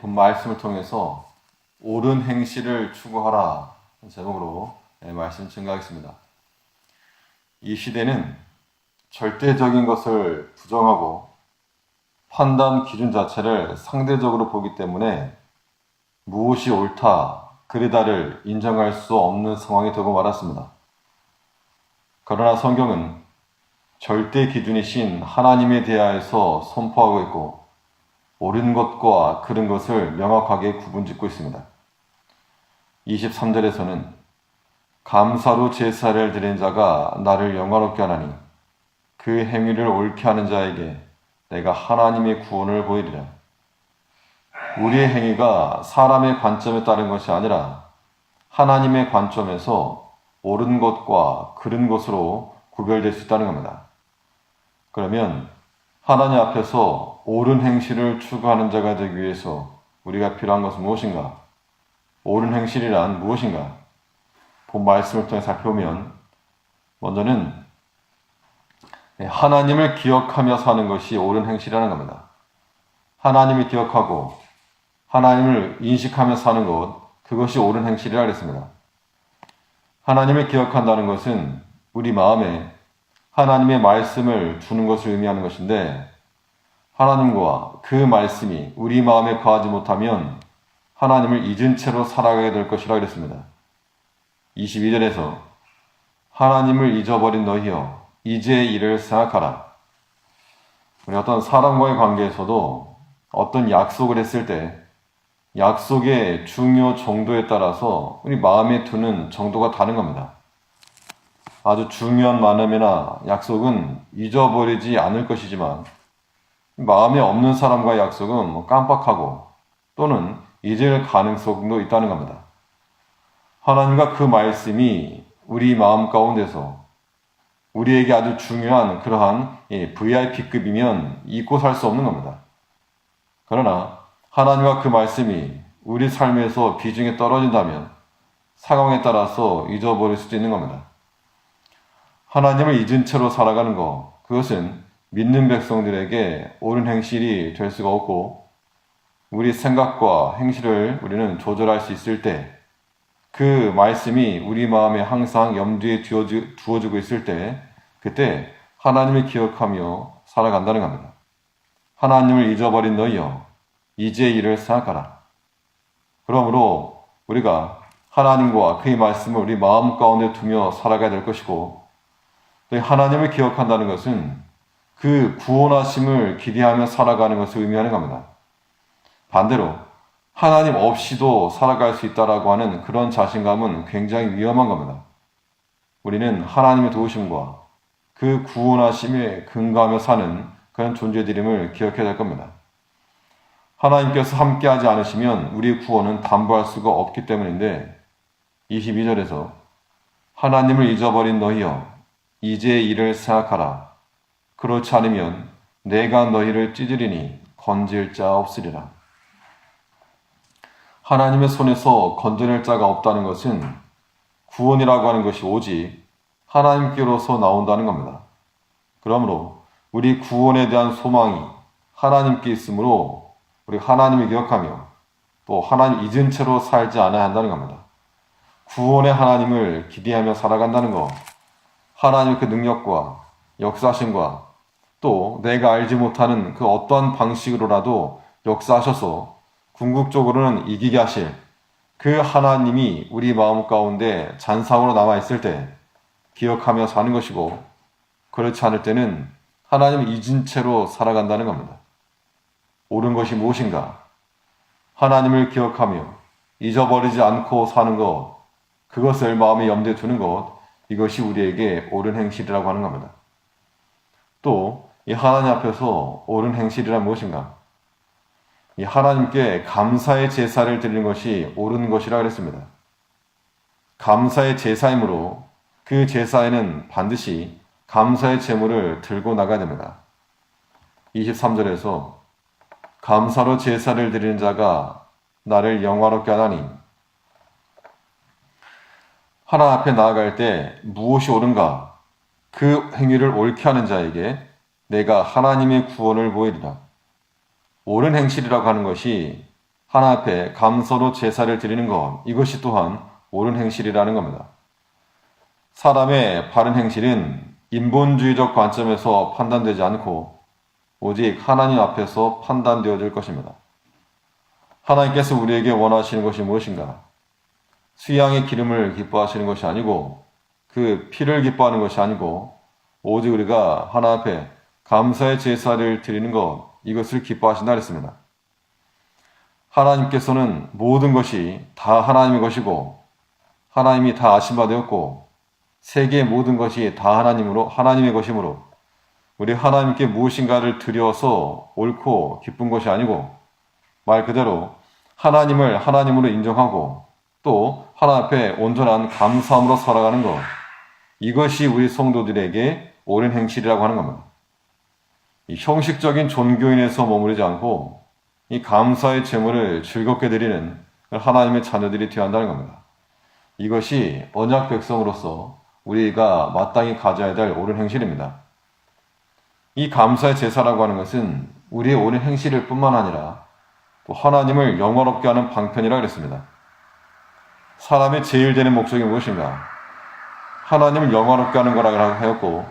본 말씀을 통해서 옳은 행실을 추구하라 제목으로 말씀 증가하겠습니다. 이 시대는 절대적인 것을 부정하고 판단 기준 자체를 상대적으로 보기 때문에 무엇이 옳다, 그르다를 인정할 수 없는 상황이 되고 말았습니다. 그러나 성경은 절대 기준이신 하나님에 대하여서 선포하고 있고 옳은 것과 그른 것을 명확하게 구분짓고 있습니다. 23절에서는 감사로 제사를 드린 자가 나를 영화롭게 하나니 그 행위를 옳게 하는 자에게 내가 하나님의 구원을 보이리라. 우리의 행위가 사람의 관점에 따른 것이 아니라 하나님의 관점에서 옳은 것과 그른 것으로 구별될 수 있다는 겁니다. 그러면 하나님 앞에서 옳은 행실을 추구하는 자가 되기 위해서 우리가 필요한 것은 무엇인가? 옳은 행실이란 무엇인가? 본 말씀을 통해 살펴보면 먼저는 하나님을 기억하며 사는 것이 옳은 행실이라는 겁니다. 하나님을 기억하고 하나님을 인식하며 사는 것, 그것이 옳은 행실이라 그랬습니다. 하나님을 기억한다는 것은 우리 마음에 하나님의 말씀을 두는 것을 의미하는 것인데 하나님과 그 말씀이 우리 마음에 거하지 못하면 하나님을 잊은 채로 살아가게 될 것이라 그랬습니다. 22절에서 하나님을 잊어버린 너희여 이제 이를 생각하라. 우리 어떤 사람과의 관계에서도 어떤 약속을 했을 때 약속의 중요 정도에 따라서 우리 마음에 두는 정도가 다른 겁니다. 아주 중요한 만남이나 약속은 잊어버리지 않을 것이지만 마음에 없는 사람과의 약속은 깜빡하고 또는 잊을 가능성도 있다는 겁니다. 하나님과 그 말씀이 우리 마음 가운데서 우리에게 아주 중요한 그러한 VIP급이면 잊고 살 수 없는 겁니다. 그러나 하나님과 그 말씀이 우리 삶에서 비중이 떨어진다면 상황에 따라서 잊어버릴 수도 있는 겁니다. 하나님을 잊은 채로 살아가는 것, 그것은 믿는 백성들에게 옳은 행실이 될 수가 없고 우리 생각과 행실을 우리는 조절할 수 있을 때 그 말씀이 우리 마음에 항상 염두에 두어지고 있을 때 그때 하나님을 기억하며 살아간다는 겁니다. 하나님을 잊어버린 너희여 이제 이를 생각하라. 그러므로 우리가 하나님과 그의 말씀을 우리 마음 가운데 두며 살아가야 될 것이고 또 하나님을 기억한다는 것은 그 구원하심을 기대하며 살아가는 것을 의미하는 겁니다. 반대로 하나님 없이도 살아갈 수 있다라고 하는 그런 자신감은 굉장히 위험한 겁니다. 우리는 하나님의 도우심과 그 구원하심에 근거하며 사는 그런 존재들임을 기억해야 될 겁니다. 하나님께서 함께하지 않으시면 우리의 구원은 담보할 수가 없기 때문인데 22절에서 하나님을 잊어버린 너희여 이제 이를 생각하라. 그렇지 않으면 내가 너희를 찢으리니 건질 자 없으리라. 하나님의 손에서 건져낼 자가 없다는 것은 구원이라고 하는 것이 오직 하나님께로서 나온다는 겁니다. 그러므로 우리 구원에 대한 소망이 하나님께 있으므로 우리 하나님을 기억하며 또 하나님 잊은 채로 살지 않아야 한다는 겁니다. 구원의 하나님을 기대하며 살아간다는 것, 하나님의 그 능력과 역사하심과 또 내가 알지 못하는 그 어떠한 방식으로라도 역사하셔서 궁극적으로는 이기게 하실 그 하나님이 우리 마음 가운데 잔상으로 남아있을 때 기억하며 사는 것이고 그렇지 않을 때는 하나님을 잊은 채로 살아간다는 겁니다. 옳은 것이 무엇인가? 하나님을 기억하며 잊어버리지 않고 사는 것, 그것을 마음에 염두에 두는 것, 이것이 우리에게 옳은 행실이라고 하는 겁니다. 또 이 하나님 앞에서 옳은 행실이란 무엇인가? 이 하나님께 감사의 제사를 드리는 것이 옳은 것이라 그랬습니다. 감사의 제사이므로 그 제사에는 반드시 감사의 제물을 들고 나가야 됩니다. 23절에서 감사로 제사를 드리는 자가 나를 영화롭게 하나니 하나님 앞에 나아갈 때 무엇이 옳은가? 그 행위를 옳게 하는 자에게 내가 하나님의 구원을 보이리라. 옳은 행실이라고 하는 것이 하나 앞에 감사로 제사를 드리는 것, 이것이 또한 옳은 행실이라는 겁니다. 사람의 바른 행실은 인본주의적 관점에서 판단되지 않고 오직 하나님 앞에서 판단되어질 것입니다. 하나님께서 우리에게 원하시는 것이 무엇인가? 수양의 기름을 기뻐하시는 것이 아니고 그 피를 기뻐하는 것이 아니고 오직 우리가 하나 앞에 감사의 제사를 드리는 것, 이것을 기뻐하신다 했습니다. 하나님께서는 모든 것이 다 하나님의 것이고 하나님이 다 아신 바 되었고 세계의 모든 것이 다 하나님의 것이므로 우리 하나님께 무엇인가를 드려서 옳고 기쁜 것이 아니고 말 그대로 하나님을 하나님으로 인정하고 또 하나님 앞에 온전한 감사함으로 살아가는 것, 이것이 우리 성도들에게 옳은 행실이라고 하는 겁니다. 이 형식적인 종교인에서 머무르지 않고 이 감사의 제물을 즐겁게 드리는 하나님의 자녀들이 되어야 한다는 겁니다. 이것이 언약 백성으로서 우리가 마땅히 가져야 될 옳은 행실입니다. 이 감사의 제사라고 하는 것은 우리의 옳은 행실일 뿐만 아니라 또 하나님을 영화롭게 하는 방편이라고 그랬습니다. 사람의 제일 되는 목적이 무엇인가? 하나님을 영화롭게 하는 거라고 하였고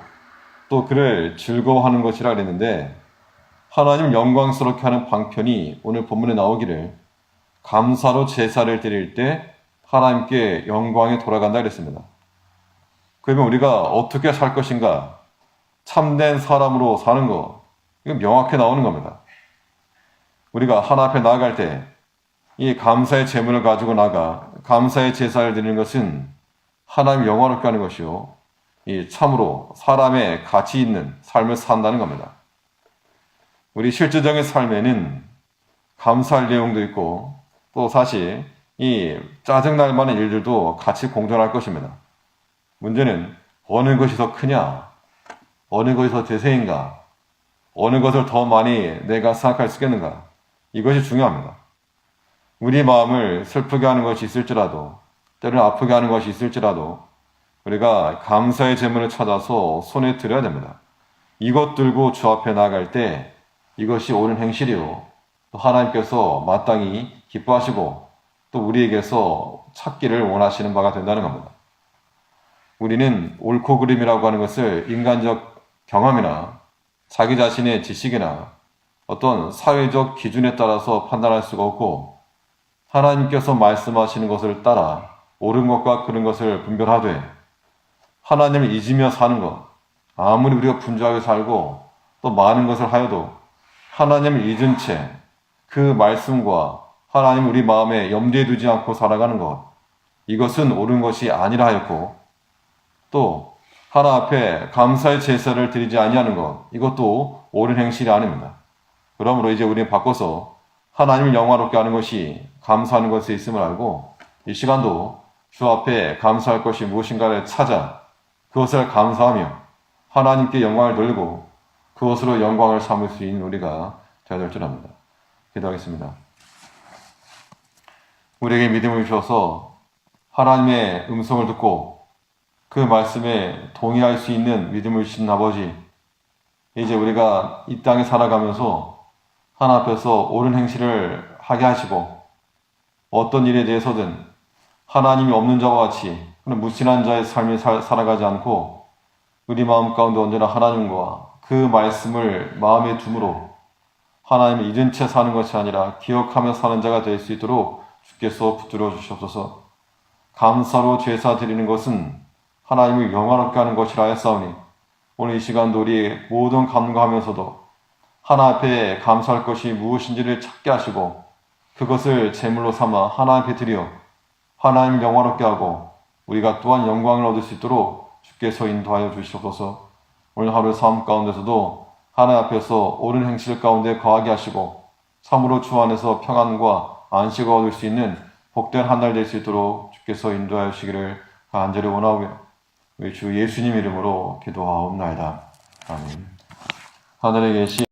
또 그를 즐거워하는 것이라 그랬는데 하나님 영광스럽게 하는 방편이 오늘 본문에 나오기를 감사로 제사를 드릴 때 하나님께 영광이 돌아간다 그랬습니다. 그러면 우리가 어떻게 살 것인가? 참된 사람으로 사는 것, 이건 명확히 나오는 겁니다. 우리가 하나님 앞에 나아갈 때 이 감사의 제물을 가지고 나가 감사의 제사를 드리는 것은 하나님 영광롭게 하는 것이요, 이 참으로 사람의 가치 있는 삶을 산다는 겁니다. 우리 실제적인 삶에는 감사할 내용도 있고 또 사실 이 짜증날 만한 일들도 같이 공존할 것입니다. 문제는 어느 것이 더 크냐, 어느 것이 더 대세인가, 어느 것을 더 많이 내가 생각할 수 있겠는가, 이것이 중요합니다. 우리 마음을 슬프게 하는 것이 있을지라도 때로는 아프게 하는 것이 있을지라도 우리가 감사의 제물을 찾아서 손에 들어야 됩니다. 이것 들고 주 앞에 나아갈 때 이것이 옳은 행실이요, 또 하나님께서 마땅히 기뻐하시고 또 우리에게서 찾기를 원하시는 바가 된다는 겁니다. 우리는 옳고 그름이라고 하는 것을 인간적 경험이나 자기 자신의 지식이나 어떤 사회적 기준에 따라서 판단할 수가 없고 하나님께서 말씀하시는 것을 따라 옳은 것과 그른 것을 분별하되 하나님을 잊으며 사는 것, 아무리 우리가 분주하게 살고 또 많은 것을 하여도 하나님을 잊은 채 그 말씀과 하나님 우리 마음에 염두에 두지 않고 살아가는 것, 이것은 옳은 것이 아니라 하였고 또 하나 앞에 감사의 제사를 드리지 아니하는 것, 이것도 옳은 행실이 아닙니다. 그러므로 이제 우리는 바꿔서 하나님을 영화롭게 하는 것이 감사하는 것에 있음을 알고 이 시간도 주 앞에 감사할 것이 무엇인가를 찾아 그것을 감사하며 하나님께 영광을 돌리고 그것으로 영광을 삼을 수 있는 우리가 되어야 될 줄 압니다. 기도하겠습니다. 우리에게 믿음을 주셔서 하나님의 음성을 듣고 그 말씀에 동의할 수 있는 믿음을 주신 아버지, 이제 우리가 이 땅에 살아가면서 하나 앞에서 옳은 행실을 하게 하시고 어떤 일에 대해서든 하나님이 없는 자와 같이 무신한 자의 삶을 살아가지 않고 우리 마음 가운데 언제나 하나님과 그 말씀을 마음에 둠으로 하나님을 잊은 채 사는 것이 아니라 기억하며 사는 자가 될 수 있도록 주께서 붙들어 주시옵소서. 감사로 제사 드리는 것은 하나님을 영화롭게 하는 것이라 하였사오니 오늘 이 시간도 우리 모든 감사하면서도 하나 앞에 감사할 것이 무엇인지를 찾게 하시고 그것을 제물로 삼아 하나님 앞에 드려 하나님을 영화롭게 하고 우리가 또한 영광을 얻을 수 있도록 주께서 인도하여 주시옵소서. 오늘 하루 삶 가운데서도 하나님 앞에서 옳은 행실 가운데 거하게 하시고 참으로 주 안에서 평안과 안식을 얻을 수 있는 복된 한 날 될 수 있도록 주께서 인도하여 주시기를 간절히 원하오며 우리 주 예수님 이름으로 기도하옵나이다. 아멘. 하늘에 계신